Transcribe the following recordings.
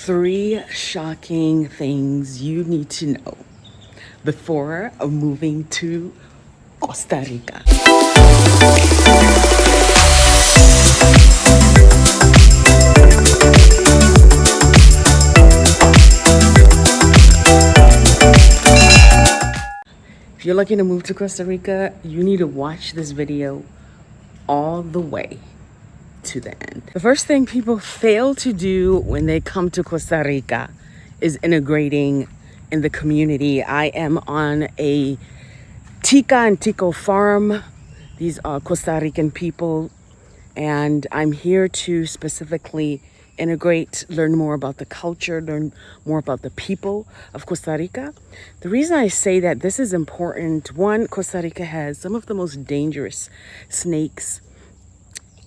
3 shocking things you need to know before moving to Costa Rica. If you're looking to move to Costa Rica, you need to watch this video all the way to the end. The first thing people fail to do when they come to Costa Rica is integrating in the community. I am on a Tica and Tico farm. These are Costa Rican people, and I'm here to specifically integrate, learn more about the culture, learn more about the people of Costa Rica. The reason I say that this is important, one, Costa Rica has some of the most dangerous snakes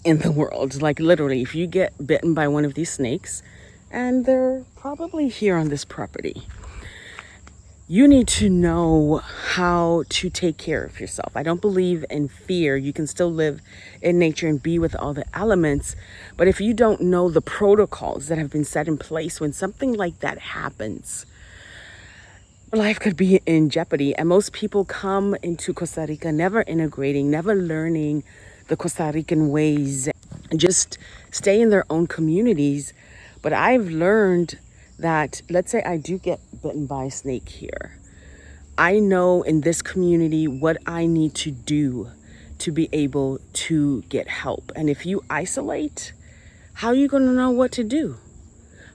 in the world. Like literally, if you get bitten by one of these snakes, and they're probably here on this property, you need to know how to take care of yourself. I don't believe in fear. You can still live in nature and be with all the elements. But if you don't know the protocols that have been set in place when something like that happens, life could be in jeopardy. And most people come into Costa Rica never integrating, never learning the Costa Rican ways, just stay in their own communities. But I've learned that, let's say I do get bitten by a snake here, I know in this community what I need to do to be able to get help. And if you isolate, how are you going to know what to do?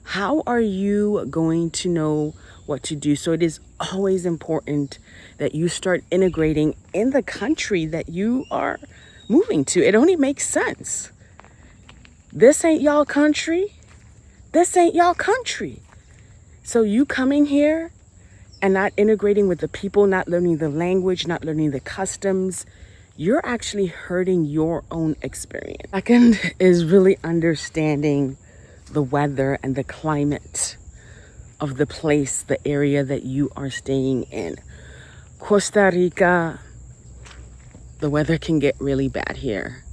How are you going to know what to do? So it is always important that you start integrating in the country that you are moving to. It only makes sense. This ain't y'all country. This ain't y'all country. So you coming here and not integrating with the people, not learning the language, not learning the customs, you're actually hurting your own experience. Second is really understanding the weather and the climate of the place, the area that you are staying in. Costa Rica, the weather can get really bad here.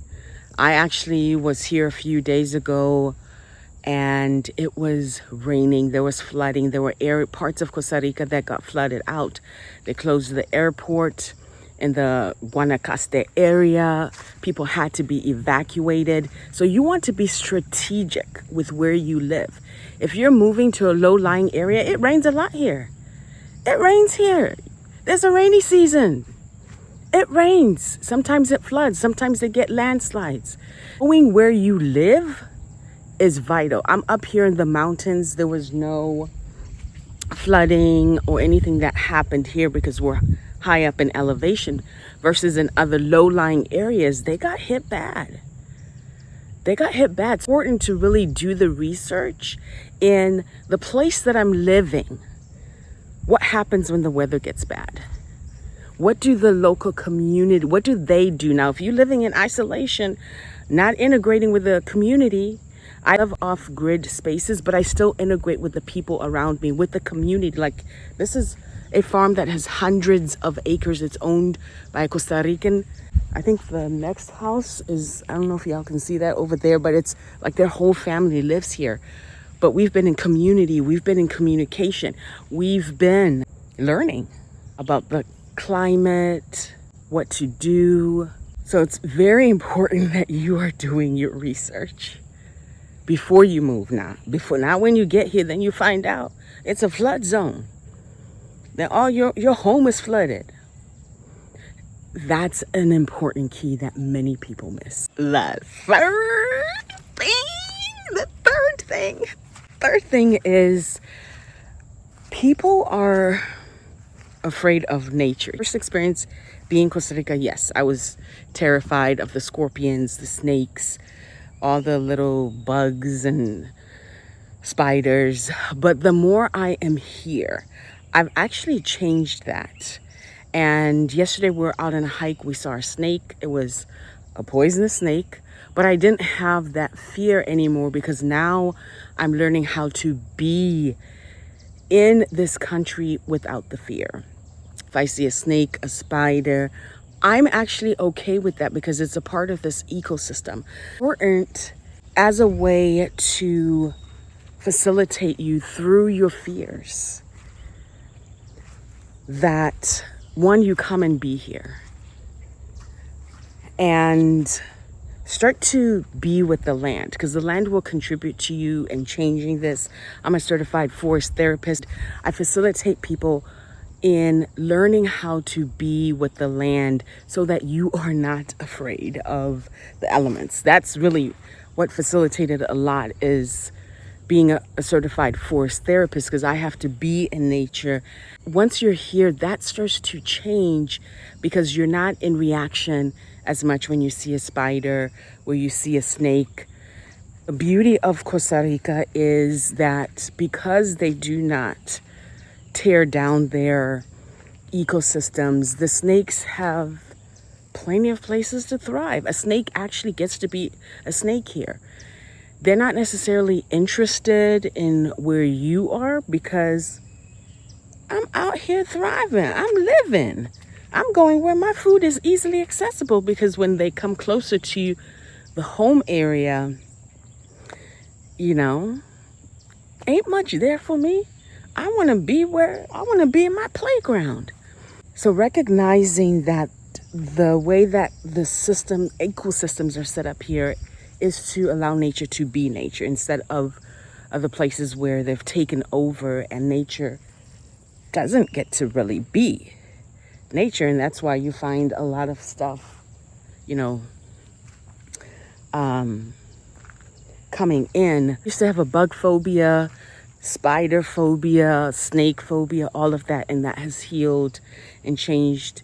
I actually was here a few days ago and it was raining. There was flooding. There were parts of Costa Rica that got flooded out. They closed the airport in the Guanacaste area. People had to be evacuated. So you want to be strategic with where you live. If you're moving to a low-lying area, it rains a lot here. It rains here. There's a rainy season. It rains. Sometimes it floods. Sometimes they get landslides. Knowing where you live is vital. I'm up here in the mountains. There was no flooding or anything that happened here because we're high up in elevation, versus in other low-lying areas, they got hit bad. They got hit bad. It's important to really do the research in the place that I'm living. What happens when the weather gets bad? What do the local community, what do they do? Now, if you're living in isolation, not integrating with the community, I live off-grid spaces, but I still integrate with the people around me, with the community. Like, this is a farm that has hundreds of acres. It's owned by a Costa Rican. I think the next house is, I don't know if y'all can see that over there, but it's like their whole family lives here. But we've been in community. We've been in communication. We've been learning about the climate, what to do. So it's very important that you are doing your research before you move now. Not when you get here, then you find out it's a flood zone. Then all your home is flooded. That's an important key that many people miss. The third thing is people are afraid of nature. First experience being in Costa Rica, yes, I was terrified of the scorpions, the snakes, all the little bugs and spiders. But the more I am here, I've actually changed that. And yesterday we were out on a hike. We saw a snake. It was a poisonous snake, but I didn't have that fear anymore because now I'm learning how to be in this country without the fear. If I see a snake, a spider, I'm actually okay with that because it's a part of this ecosystem. Important as a way to facilitate you through your fears. That one, you come and be here and start to be with the land, because the land will contribute to you in changing this. I'm a certified forest therapist. I facilitate people in learning how to be with the land so that you are not afraid of the elements. That's really what facilitated a lot, is being a certified forest therapist, because I have to be in nature. Once you're here, that starts to change, because you're not in reaction as much when you see a spider or you see a snake. The beauty of Costa Rica is that because they do not tear down their ecosystems, the snakes have plenty of places to thrive. A snake actually gets to be a snake here. They're not necessarily interested in where you are, because I'm out here thriving. I'm living. I'm going where my food is easily accessible, because when they come closer to the home area, ain't much there for me. I want to be in my playground. So recognizing that the way that the ecosystems are set up here is to allow nature to be nature, instead of other places where they've taken over and nature doesn't get to really be nature. And that's why you find a lot of stuff, coming in. I used to have a bug phobia, spider phobia, snake phobia, all of that. And that has healed and changed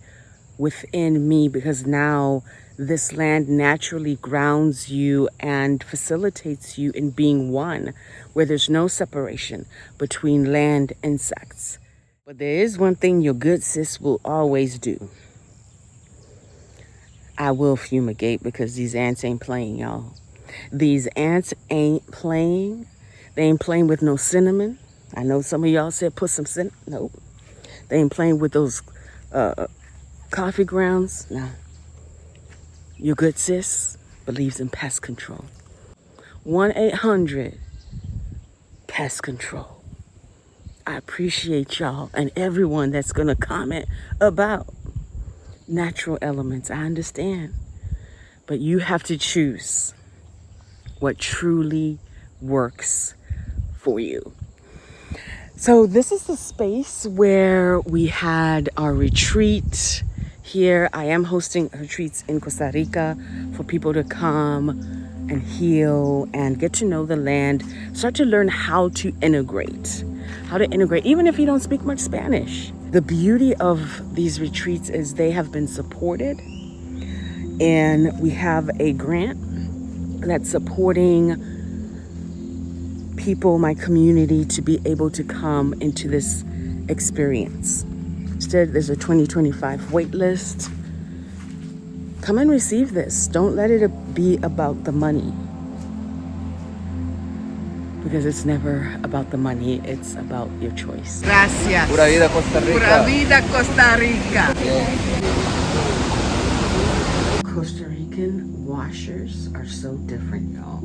within me, because now this land naturally grounds you and facilitates you in being one, where there's no separation between land and insects. But there is one thing your good sis will always do. I will fumigate, because these ants ain't playing, y'all. These ants ain't playing. They ain't playing with no cinnamon. I know some of y'all said put some cinnamon. Nope. They ain't playing with those coffee grounds. No. Your good sis believes in pest control. 1-800-PEST control. I appreciate y'all and everyone that's going to comment about natural elements. I understand. But you have to choose what truly works for you. So this is the space where we had our retreat here. I am hosting retreats in Costa Rica for people to come and heal and get to know the land, start to learn how to integrate, even if you don't speak much Spanish. The beauty of these retreats is they have been supported, and we have a grant that's supporting people, my community, to be able to come into this experience. Instead, there's a 2025 wait list. Come and receive this. Don't let it be about the money, because it's never about the money. It's about your choice. Gracias. Pura vida Costa Rica. Pura vida Costa Rica. Costa Rican washers are so different, y'all.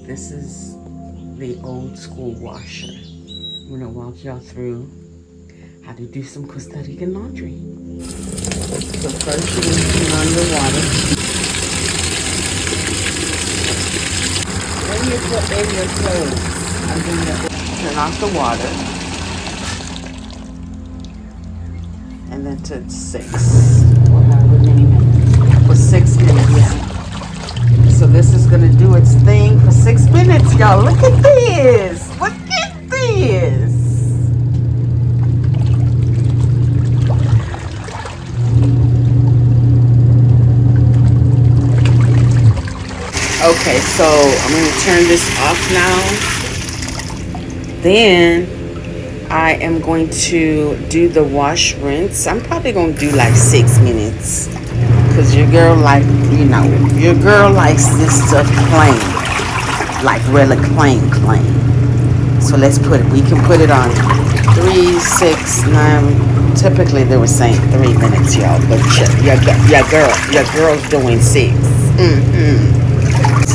This is the old school washer. I'm gonna walk y'all through how to do some Costa Rican laundry. So first you're gonna turn on the water. Then you put in your clothes. I'm gonna turn off the water. And then to 6. Or however many minutes. For 6 minutes. So this is gonna do its thing for 6 minutes, y'all. Look at this. Look at this. Okay, so I'm gonna turn this off now. Then I am going to do the wash rinse. I'm probably gonna do like 6 minutes, because your girl likes this stuff plain, like really plain. So we can put it on 3, 6, 9. Typically they were saying 3 minutes, y'all, but your girl's doing 6.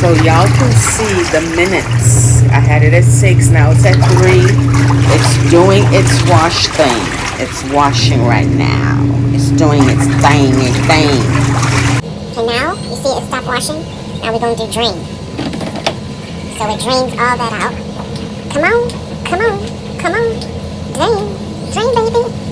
So y'all can see the minutes. I had it at 6, now it's at 3. It's doing its wash thing. It's washing right now. It's doing its thing. Okay, now you see it stopped washing. Now we're going to drain. So it drains all that out. Come on, come on, come on. Drain, drain, baby.